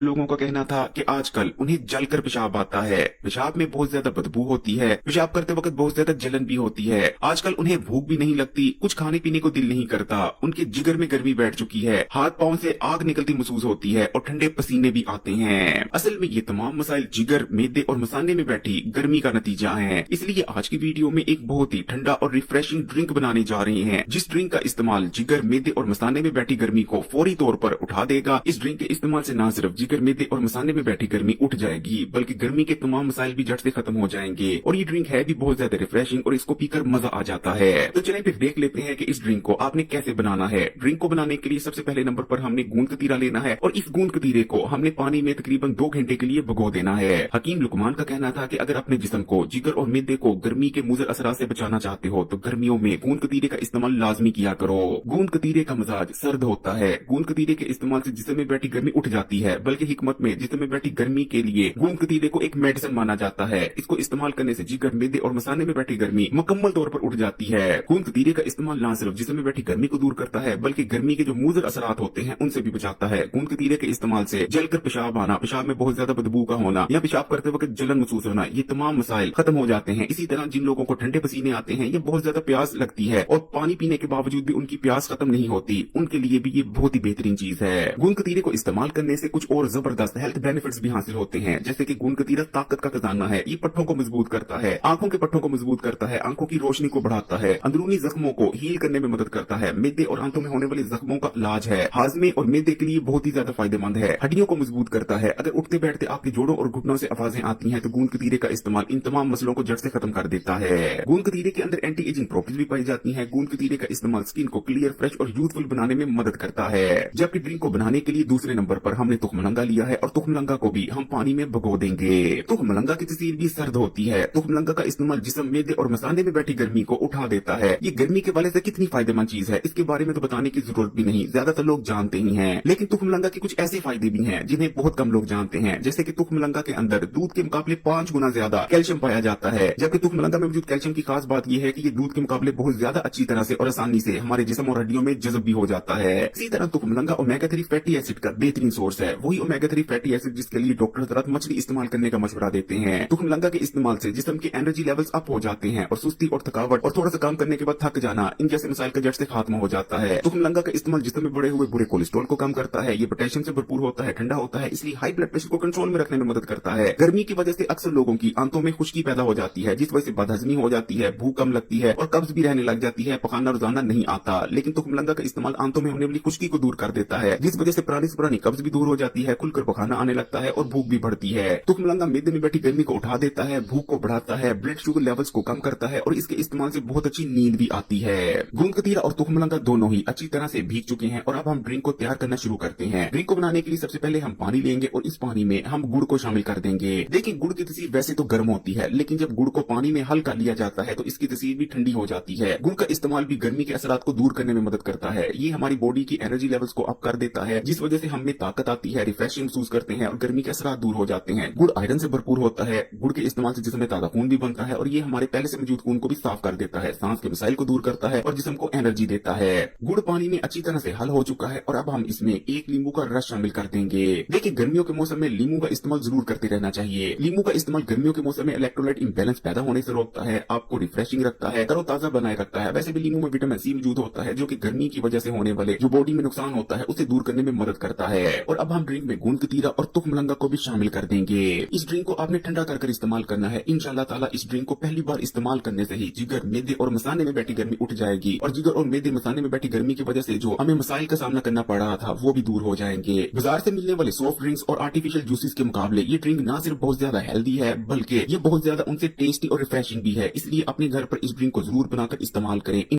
लोगों का कहना था कि आजकल उन्हें जलकर पेशाब आता है, पेशाब में बहुत ज्यादा बदबू होती है, पेशाब करते वक्त बहुत ज्यादा जलन भी होती है। आजकल उन्हें भूख भी नहीं लगती, कुछ खाने पीने को दिल नहीं करता, उनके जिगर में गर्मी बैठ चुकी है, हाथ पांव से आग निकलती महसूस होती है और ठंडे पसीने भी आते हैं। असल में ये तमाम मसाइल जिगर, मैदे और मसाने में बैठी गर्मी का नतीजा है। इसलिए आज की वीडियो में एक बहुत ही ठंडा और रिफ्रेशिंग ड्रिंक बनाने जा रहे हैं, जिस ड्रिंक का इस्तेमाल जिगर, मैदे और मसाने में बैठी गर्मी को फौरी तौर पर उठा देगा। इस ड्रिंक के इस्तेमाल से न सिर्फ जिगर, मैदे और मसाने में बैठी गर्मी उठ जाएगी, बल्कि गर्मी के तमाम मसाइल भी जड़ से खत्म हो जाएंगे। और ये ड्रिंक है भी बहुत ज्यादा रिफ्रेशिंग और इसको पीकर मजा आ जाता है। तो चलिए फिर देख लेते हैं कि इस ड्रिंक को आपने कैसे बनाना है। ड्रिंक को बनाने के लिए सबसे पहले नंबर पर हमने गूंद कतीरा लेना है और इस गूंद कतीरे को हमने पानी में तकरीबन 2 घंटे के लिए भिगो देना है। हकीम लुकमान का कहना था कि अगर अपने जिस्म को, जिगर और मैदे को गर्मी के मुज़र असरात से बचाना चाहते हो तो गर्मियों में गूंद कतीरे का इस्तेमाल लाजमी किया करो। गूंद कतीरे का मिजाज सर्द होता है। गूंद कतीरे के इस्तेमाल से जिस्म में बैठी गर्मी उठ जाती है, बल्कि हिकमत में जिस्म में बैठी गर्मी के लिए गूंद कतीरे को एक मेडिसिन माना जाता है। इसको इस्तेमाल करने से जिगर, मैदे और मसाने में बैठी गर्मी मुकम्मल तौर पर उठ जाती है। गूंद कतीरे का इस्तेमाल न सिर्फ जिस्म में बैठी गर्मी को दूर करता है, बल्कि गर्मी के जो मुज़र असरात होते हैं उनसे भी बचाता है। गूंद कतीरे के इस्तेमाल से जलकर पेशाब आना, पेशाब में बहुत ज्यादा बदबू का होना या पेशाब करते वक्त जलन महसूस होना, ये तमाम मसाइल खत्म हो जाते हैं। इसी तरह जिन लोगों को ठंडे पसीने आते हैं या बहुत ज्यादा प्यास लगती है और पानी पीने के बावजूद भी उनकी प्यास खत्म नहीं होती, उनके लिए भी ये बहुत ही बेहतरीन चीज है। गूंद कतीरे को इस्तेमाल करने से कुछ और जबरदस्त हेल्थ बेनिफिट्स भी हासिल होते हैं, जैसे कि गूंद कतीरा ताकत का खजाना है। ये पट्टों को मजबूत करता है, आंखों के पट्टों को मजबूत करता है, आंखों की रोशनी को बढ़ाता है, अंदरूनी जख्मों को हील करने में मदद करता है, मैदे और आंतों में होने वाले जख्मों का इलाज है, हाजमे और मैदे के लिए बहुत ही ज्यादा फायदेमंद है, हड्डियों को मजबूत करता है। अगर उठते बैठते आपके जोड़ों और घुटनों से आवाजें आती हैं तो गूंद कतीरे का इस्तेमाल इन तमाम मसलों को जड़ से खत्म कर देता है। गूंद कतीरे के अंदर एंटी एजिंग प्रॉपर्टीज भी पाई जाती हैं। गूंद कतीरे का इस्तेमाल स्किन को क्लियर, फ्रेश और यूथफुल बनाने में मदद करता है। जबकि ड्रिंक को बनाने के लिए दूसरे नंबर पर हमने तुखमलंगा लिया है और तुखमलंगा को भी हम पानी में भिगो देंगे। तुखमलंगा की तसीर भी सर्द होती है। तुखमलंगा का इस्तेमाल जिस्म, मैदे और मसाने में बैठी गर्मी को उठा देता है। ये गर्मी के वाले से कितनी फायदेमंद चीज है, इसके बारे में तो बताने की जरूरत भी नहीं, ज्यादातर लोग जानते ही हैं। लेकिन तुखमलंगा के कुछ ऐसे फायदे भी हैं जिन्हें बहुत कम लोग जानते हैं, जैसे कि तुखमलंगा के अंदर दूध के मुकाबले 5 गुना ज्यादा कैल्शियम पाया जाता है। जबकि तुखमलंगा में मौजूद कैल्शियम की खास बात यह है कि ये दूध के मुकाबले बहुत ज्यादा अच्छी तरह से और आसानी से हमारे जिस्म और हड्डियों में जज़ब भी हो जाता है। इसी तरह तुखमलंगा ओमेगा 3 फैटी एसिड का बेहतरीन सोर्स है, वही ओमेगा 3 फैटी एसिड जिसके लिए डॉक्टर हज़रात मछली इस्तेमाल करने का मशवरा देते हैं। तुखमलंगा के इस्तेमाल से जिस्म के एनर्जी लेवल्स अप हो जाते हैं और सुस्ती और थकावट और थोड़ा सा काम करने के बाद थक जाना, इन जैसे मसाइल का जड़ से खात्मा हो जाता है। तुखमलंगा का इस्तेमाल जिस्म में बढ़े हुए बुरे कोलेस्ट्रॉल को कम करता है। ये पोटेशियम से भरपूर होता है, ठंडा होता है, इसलिए हाई ब्लड प्रेशर को कंट्रोल में रखने में मदद करता है। गर्मी की वजह से अक्सर लोगों की आंतों में खुश्की पैदा हो जाती है, जिस वजह से बदहजमी हो जाती है, भूख कम लगती है और कब्ज भी रहने लग जाती है, पखाना रोजाना नहीं आता। लेकिन तुखमलंगा का इस्तेमाल आंतों में होने वाली खुश्की को दूर कर देता है, जिस वजह से पुरानी से पुरानी कब्ज भी दूर हो जाती है, खुलकर पखाना आने लगता है और भूख भी बढ़ती है। तुखमलंगा मैदे में बैठी गर्मी को उठा देता है, भूख को बढ़ाता है, ब्लड शुगर लेवल्स को कम करता है और इसके इस्तेमाल से बहुत अच्छी नींद भी आती है। गूंद कतीरा और तुखमलंगा दोनों ही अच्छी तरह से भीग चुके हैं और अब हम ड्रिंक को तैयार करना शुरू करते हैं। ड्रिंक को बनाने के लिए सबसे पहले हम पानी लेंगे और इस पानी में हम गुड़ को शामिल कर देंगे। देखिए गुड़ की तसीर वैसे तो गर्म होती है, लेकिन जब गुड़ को पानी में हल कर लिया जाता है तो इसकी तसीर भी ठंडी हो जाती है। गुड़ का इस्तेमाल भी गर्मी के असरात को दूर करने में मदद करता है। ये हमारी बॉडी की एनर्जी लेवल्स को अप कर देता है, जिस वजह से हमें ताकत आती है, रिफ्रेशिंग महसूस करते हैं और गर्मी के असरात दूर हो जाते हैं। गुड़ आयरन से भरपूर होता है। गुड़ के इस्तेमाल से जिस्म में ताजा खून भी बनता है और ये हमारे पहले से मौजूद खून को भी साफ कर देता है, सांस के मसाइल को दूर करता है और जिस्म को एनर्जी देता है। गुड़ पानी में अच्छी तरह से हल हो चुका है और अब हम इसमें 1 नींबू का रस शामिल कर देंगे। देखिए गर्मियों के मौसम में नींबू का इस्तेमाल जरूर करते रहना चाहिए। नींबू का इस्तेमाल गर्मियों के मौसम में इलेक्ट्रोलाइट इंबैलेंस पैदा होने से रोकता है, आपको रिफ्रेशिंग रखता है, तरोताजा बनाए रखता है। वैसे भी नींबू में विटामिन सी मौजूद होता है जो कि गर्मी की वजह से होने वाले जो बॉडी में नुकसान होता है उसे दूर करने में मदद करता है। और अब हम ड्रिंक में गूंद कतीरा और तुखमलंगा को भी शामिल कर देंगे। इस ड्रिंक को आपने ठंडा कर इस्तेमाल करना है। इंशाल्लाह ताला इस ड्रिंक को पहली बार इस्तेमाल करने से ही जिगर, मैदे और मसाने में बैठी गर्मी उठ जाएगी और जिगर और मैदे मसाने में बैठी गर्मी की वजह से जो हमें मसाइल का सामना करना पड़ रहा था वो भी दूर हो जाएंगे। बाजार से मिलने वाले सॉफ्ट ड्रिंक्स और आर्टिफिशियल जूसेस के मुकाबले ये ड्रिंक ना सिर्फ बहुत ज्यादा हेल्दी है बल्कि ये बहुत ज्यादा उनसे टेस्टी और रिफ्रेशिंग भी है। इसलिए अपने घर पर इस ड्रिंक को जरूर बनाकर इस्तेमाल करें।